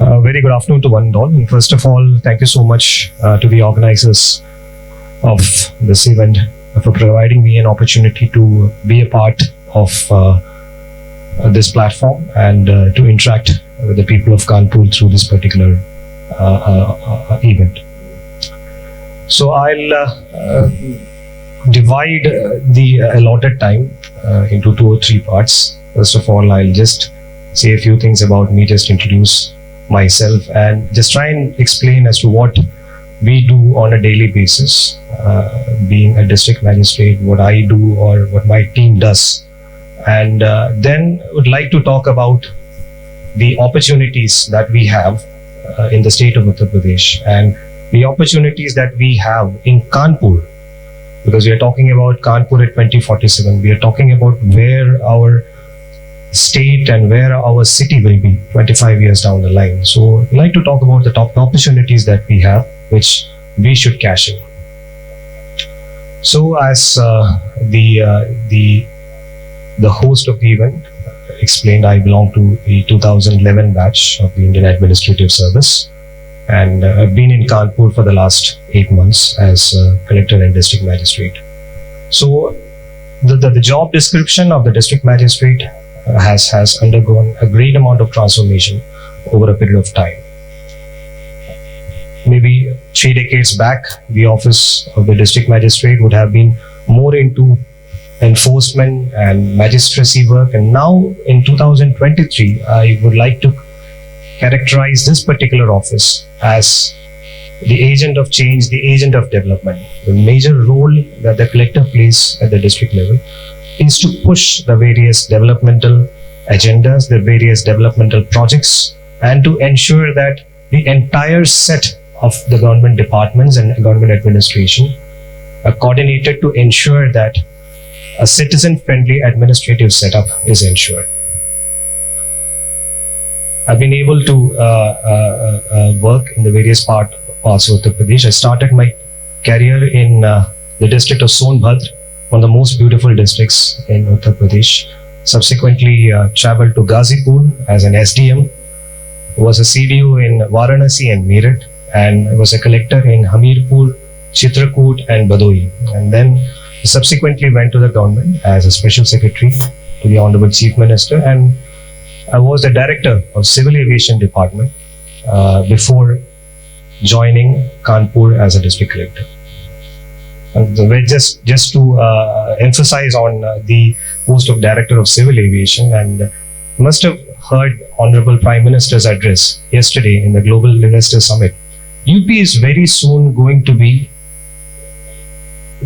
Very good afternoon to one and all. First of all, thank you so much to the organizers of this event for providing me an opportunity to be a part of this platform and to interact with the people of Kanpur through this particular event. So I'll divide the allotted time into 2 or 3 parts. First of all, I'll just say a few things about me, just introduce myself and just try and explain as to what we do on a daily basis, being a district magistrate, what I do or what my team does. And then would like to talk about the opportunities that we have in the state of Uttar Pradesh and the opportunities that we have in Kanpur, because we are talking about Kanpur at 2047. We are talking about where our state and where our city will be 25 years down the line. So I'd like to talk about the top opportunities that we have, which we should cash in. So as the host of the event explained, I belong to the 2011 batch of the Indian Administrative Service, and I've been in Kanpur for the last 8 months as collector and district magistrate. So the job description of the district magistrate has undergone a great amount of transformation over a period of time. Maybe 3 decades back, the office of the district magistrate would have been more into enforcement and magistracy work, and now in 2023, I would like to characterize this particular office as the agent of change, the agent of development. The major role that the collector plays at the district level is to push the various developmental agendas, the various developmental projects, and to ensure that the entire set of the government departments and government administration are coordinated to ensure that a citizen-friendly administrative setup is ensured. I've been able to work in the various parts of Uttar Pradesh. I started my career in the district of Sonbhadra, one of the most beautiful districts in Uttar Pradesh. Subsequently traveled to Ghazipur as an SDM, was a CDO in Varanasi and Meerut, and was a collector in Hamirpur, Chitrakoot and Badoi. And then subsequently went to the government as a special secretary to the Honorable Chief Minister, and I was the director of Civil Aviation Department before joining Kanpur as a district collector. And just to emphasize on the post of Director of Civil Aviation, and must have heard Honorable Prime Minister's address yesterday in the Global Investor Summit. UP is very soon going to be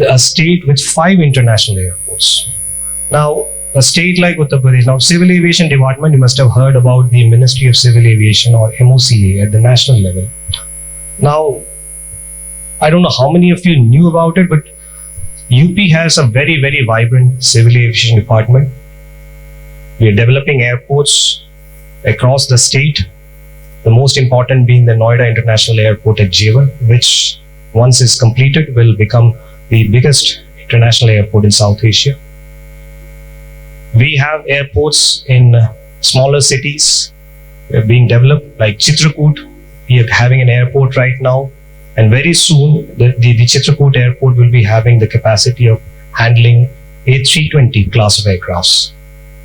a state with 5 international airports. Now, a state like Uttar Pradesh, now Civil Aviation Department, you must have heard about the Ministry of Civil Aviation or MOCA at the national level. Now, I don't know how many of you knew about it, but UP has a very, very vibrant civil aviation department. We are developing airports across the state, the most important being the Noida International Airport at Jewar, which once is completed will become the biggest international airport in South Asia. We have airports in smaller cities being developed, like Chitrakoot. We are having an airport right now, and very soon the Chitrakoot airport will be having the capacity of handling A320 class of aircrafts.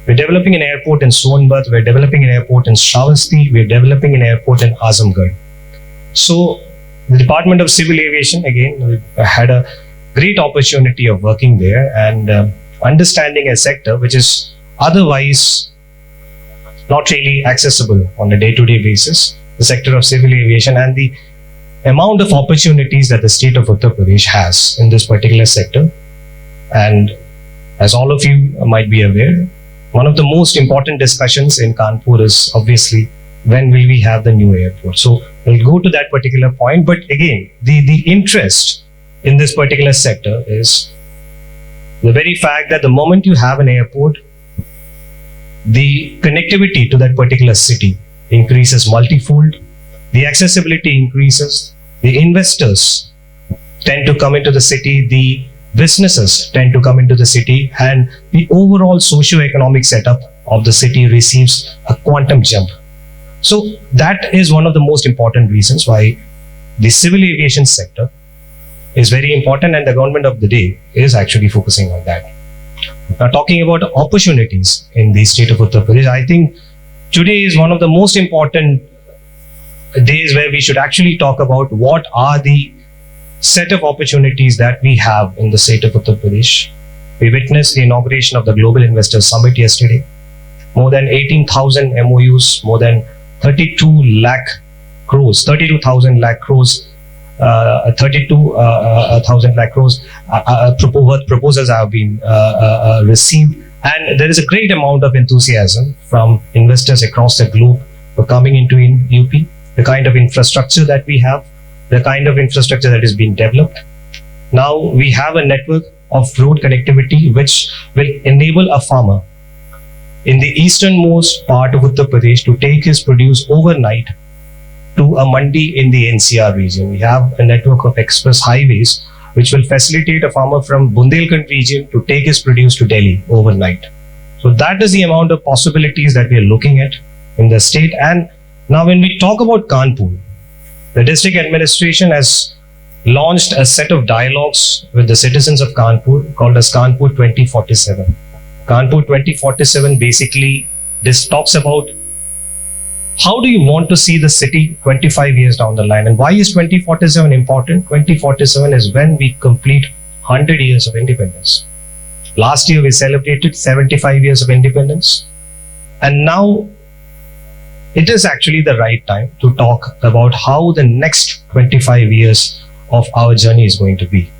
We're developing an airport in Sonbhadra, we're developing an airport in Shravasti, we're developing an airport in Azamgarh. So the Department of Civil Aviation, again, had a great opportunity of working there and understanding a sector which is otherwise not really accessible on a day-to-day basis, the sector of civil aviation, and the amount of opportunities that the state of Uttar Pradesh has in this particular sector. And as all of you might be aware, one of the most important discussions in Kanpur is obviously when will we have the new airport. So we'll go to that particular point, but again, the interest in this particular sector is the very fact that the moment you have an airport, the connectivity to that particular city increases multifold, the accessibility increases, the investors tend to come into the city, the businesses tend to come into the city, and the overall socio-economic setup of the city receives a quantum jump. So that is one of the most important reasons why the civil aviation sector is very important, and the government of the day is actually focusing on that. Now, talking about opportunities in the state of Uttar Pradesh, I think today is one of the most important days where we should actually talk about what are the set of opportunities that we have in the state of Uttar Pradesh. We witnessed the inauguration of the Global Investors Summit yesterday. More than 18,000 MOUs, more than 32,000 lakh crores, 32,000 lakh crores proposals have been received, and there is a great amount of enthusiasm from investors across the globe for coming into UP. The kind of infrastructure that we have, the kind of infrastructure that is being developed. Now we have a network of road connectivity which will enable a farmer in the easternmost part of Uttar Pradesh to take his produce overnight to a mandi in the NCR region. We have a network of express highways which will facilitate a farmer from Bundelkhand region to take his produce to Delhi overnight. So that is the amount of possibilities that we are looking at in the state. And now when we talk about Kanpur, the district administration has launched a set of dialogues with the citizens of Kanpur called as Kanpur 2047. Kanpur 2047 basically this talks about how do you want to see the city 25 years down the line, and why is 2047 important? 2047 is when we complete 100 years of independence. Last year we celebrated 75 years of independence, and now it is actually the right time to talk about how the next 25 years of our journey is going to be.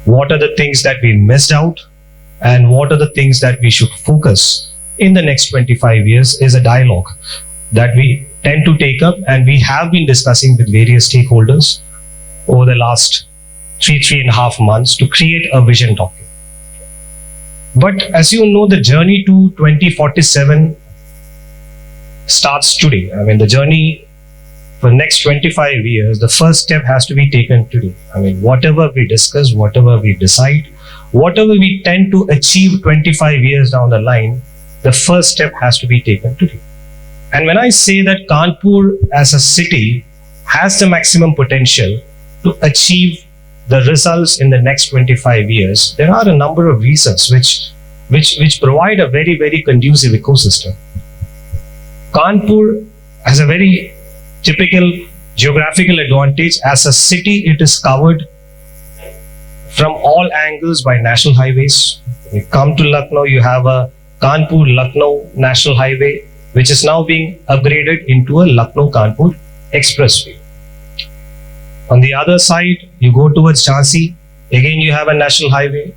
What are the things that we missed out, and what are the things that we should focus in the next 25 years is a dialogue that we tend to take up, and we have been discussing with various stakeholders over the last 3.5 months to create a vision document. But as you know, the journey to 2047 starts today. I mean, the journey for the next 25 years, the first step has to be taken today. I mean, whatever we discuss, whatever we decide, whatever we tend to achieve 25 years down the line, the first step has to be taken today. And when I say that Kanpur as a city has the maximum potential to achieve the results in the next 25 years, there are a number of reasons which provide a very, very conducive ecosystem. Kanpur has a very typical geographical advantage. As a city, it is covered from all angles by national highways. When you come to Lucknow, you have a Kanpur-Lucknow National Highway, which is now being upgraded into a Lucknow-Kanpur Expressway. On the other side, you go towards Jhansi, again you have a national highway.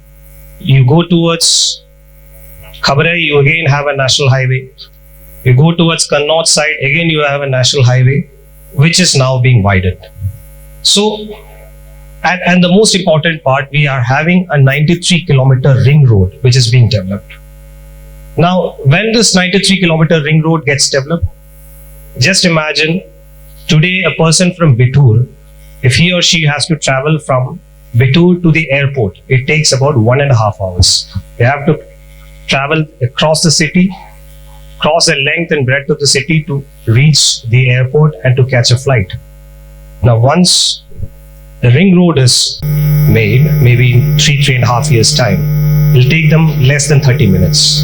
You go towards Khabrai, you again have a national highway. You go towards Kannauj side, again you have a national highway, which is now being widened. So, and the most important part, we are having a 93-kilometer ring road, which is being developed. Now, when this 93-kilometer ring road gets developed, just imagine today a person from Bittur, if he or she has to travel from Bittur to the airport, it takes about 1.5 hours. They have to travel across the city, cross the length and breadth of the city to reach the airport and to catch a flight. Now, once the ring road is made, maybe in 3.5 years' time, it'll take them less than 30 minutes.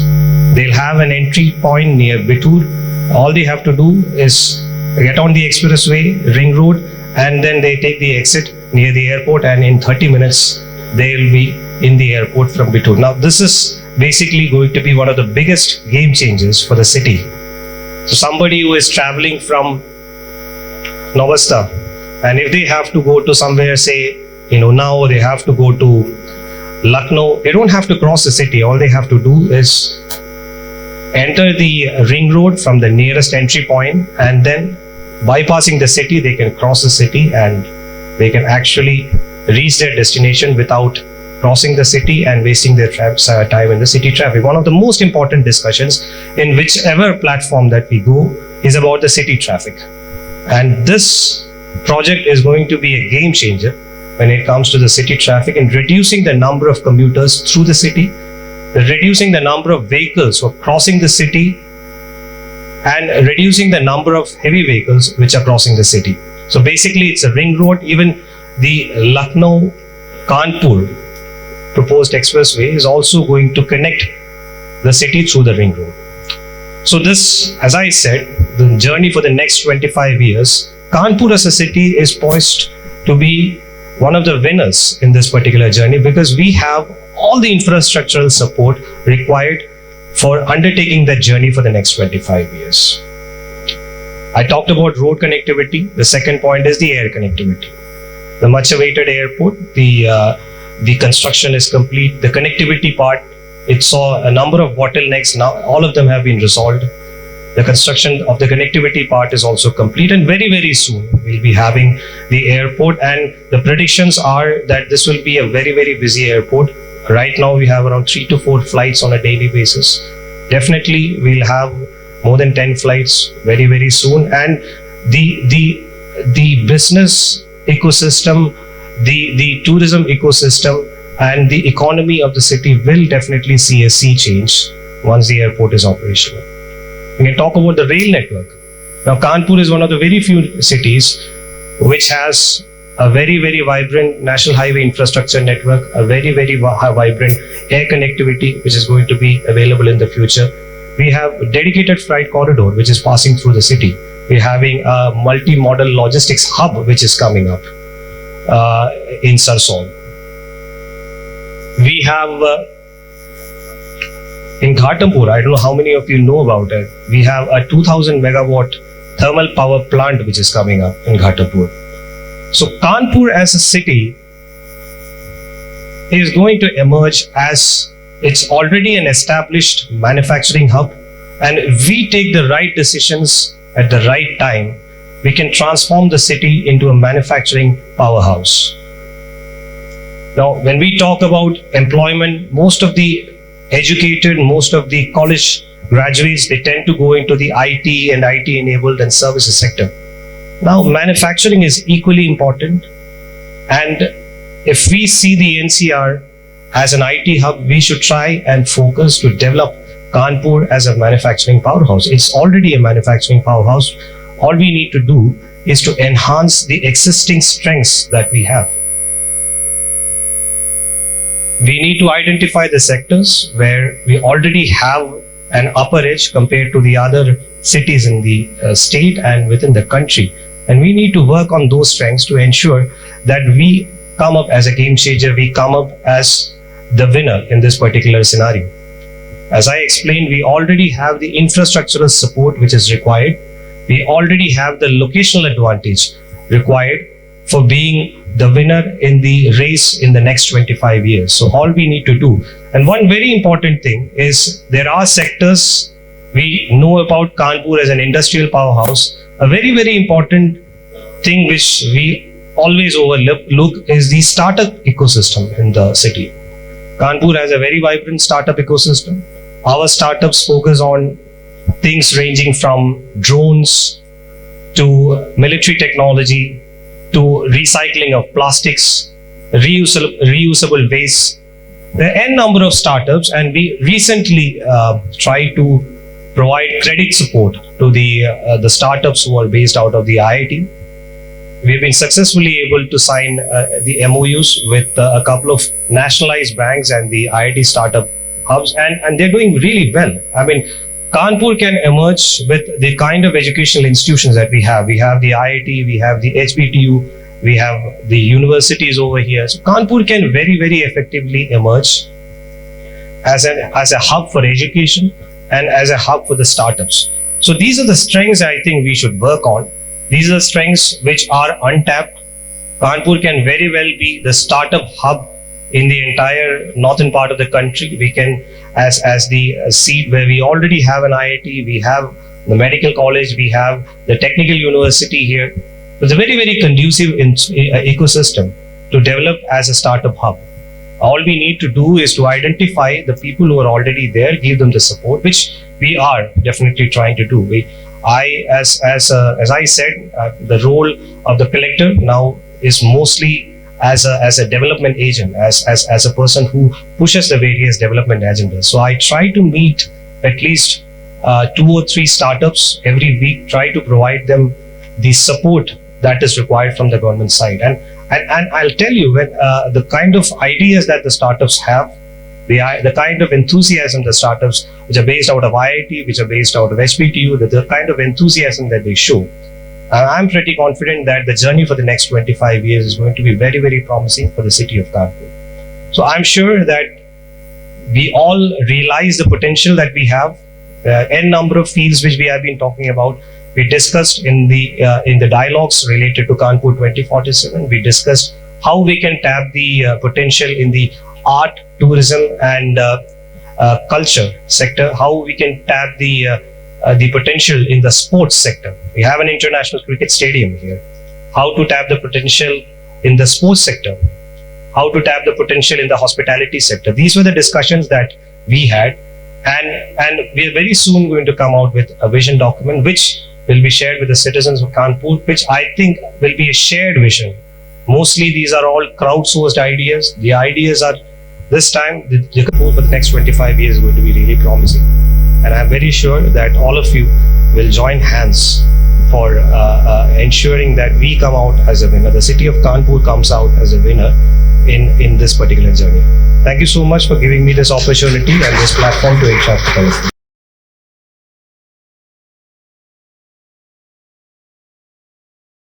They'll have an entry point near Bittur. All they have to do is get on the expressway, ring road, and then they take the exit near the airport, and in 30 minutes, they'll be in the airport from Bittur. Now, this is basically going to be one of the biggest game changers for the city. So somebody who is traveling from Novasta, and if they have to go to somewhere, say, now they have to go to Lucknow, they don't have to cross the city. All they have to do is enter the ring road from the nearest entry point, and then bypassing the city, they can cross the city and they can actually reach their destination without crossing the city and wasting their time in the city traffic. One of the most important discussions in whichever platform that we go is about the city traffic. And this project is going to be a game changer when it comes to the city traffic and reducing the number of commuters through the city, reducing the number of vehicles who are crossing the city and reducing the number of heavy vehicles which are crossing the city. So basically it's a ring road. Even the Lucknow Kanpur proposed expressway is also going to connect the city through the ring road. So this, as I said, the journey for the next 25 years, Kanpur as a city is poised to be one of the winners in this particular journey, because we have all the infrastructural support required for undertaking that journey for the next 25 years. I talked about road connectivity. The second point is the air connectivity. The much awaited airport, the construction is complete. The connectivity part, it saw a number of bottlenecks. Now all of them have been resolved. The construction of the connectivity part is also complete, and very, very soon we'll be having the airport, and the predictions are that this will be a very, very busy airport. Right now we have around 3 to 4 flights on a daily basis. Definitely we'll have more than 10 flights very, very soon, and the business ecosystem, the tourism ecosystem and the economy of the city will definitely see a sea change once the airport is operational. We can talk about the rail network. Now Kanpur is one of the very few cities which has a very, very vibrant national highway infrastructure network, a very, very vibrant air connectivity which is going to be available in the future. We have a dedicated freight corridor which is passing through the city. We're having a multi-modal logistics hub which is coming up in Sarson. We have in Kanpur, I don't know how many of you know about it, we have a 2000 megawatt thermal power plant which is coming up in Kanpur. So Kanpur as a city is going to emerge as it's already an established manufacturing hub, and if we take the right decisions at the right time, we can transform the city into a manufacturing powerhouse. Now, when we talk about employment, most of the educated, most of the college graduates, they tend to go into the IT and IT enabled and services sector. Now, manufacturing is equally important, and if we see the NCR as an IT hub, we should try and focus to develop Kanpur as a manufacturing powerhouse. It's already a manufacturing powerhouse. All we need to do is to enhance the existing strengths that we have. We need to identify the sectors where we already have an upper edge compared to the other cities in the state and within the country. And we need to work on those strengths to ensure that we come up as a game changer, we come up as the winner in this particular scenario. As I explained, we already have the infrastructural support which is required. We already have the locational advantage required for being the winner in the race in the next 25 years. So all we need to do, and one very important thing is, there are sectors we know about Kanpur as an industrial powerhouse. A very, very important thing which we always overlook is the startup ecosystem in the city. Kanpur has a very vibrant startup ecosystem. Our startups focus on things ranging from drones to military technology to recycling of plastics, reusable waste. There are n number of startups, and we recently tried to provide credit support to the startups who are based out of the IIT. We've been successfully able to sign the MOUs with a couple of nationalized banks and the IIT startup hubs, and they're doing really well. I mean, Kanpur can emerge with the kind of educational institutions that we have. We have the IIT, we have the HBTU, we have the universities over here. So Kanpur can very, very effectively emerge as a hub for education and as a hub for the startups. So these are the strengths I think we should work on. These are the strengths which are untapped. Kanpur can very well be the startup hub in the entire northern part of the country. We can, as the seat where we already have an IIT, we have the medical college, we have the technical university here. It's a very, very conducive ecosystem to develop as a startup hub. All we need to do is to identify the people who are already there, give them the support, which we are definitely trying to do. As I said, the role of the collector now is mostly as a development agent, as a person who pushes the various development agendas. So I try to meet at least 2 or 3 startups every week, try to provide them the support that is required from the government side. And I'll tell you, when the kind of ideas that the startups have, the kind of enthusiasm the startups which are based out of IIT, which are based out of HPTU, the kind of enthusiasm that they show, I'm pretty confident that the journey for the next 25 years is going to be very, very promising for the city of Kanpur. So I'm sure that we all realize the potential that we have. N number of fields which we have been talking about. We discussed in the dialogues related to Kanpur 2047. We discussed how we can tap the potential in the art, tourism, and culture sector. How we can tap the potential in the sports sector. We have an international cricket stadium here. How to tap the potential in the sports sector. How to tap the potential in the hospitality sector. These were the discussions that we had, and we are very soon going to come out with a vision document which will be shared with the citizens of Kanpur, which I think will be a shared vision. Mostly these are all crowdsourced ideas. The ideas are, this time, the Kanpur for the next 25 years is going to be really promising. And I'm very sure that all of you will join hands for ensuring that we come out as a winner. The city of Kanpur comes out as a winner in this particular journey. Thank you so much for giving me this opportunity and this platform to interact with all of you.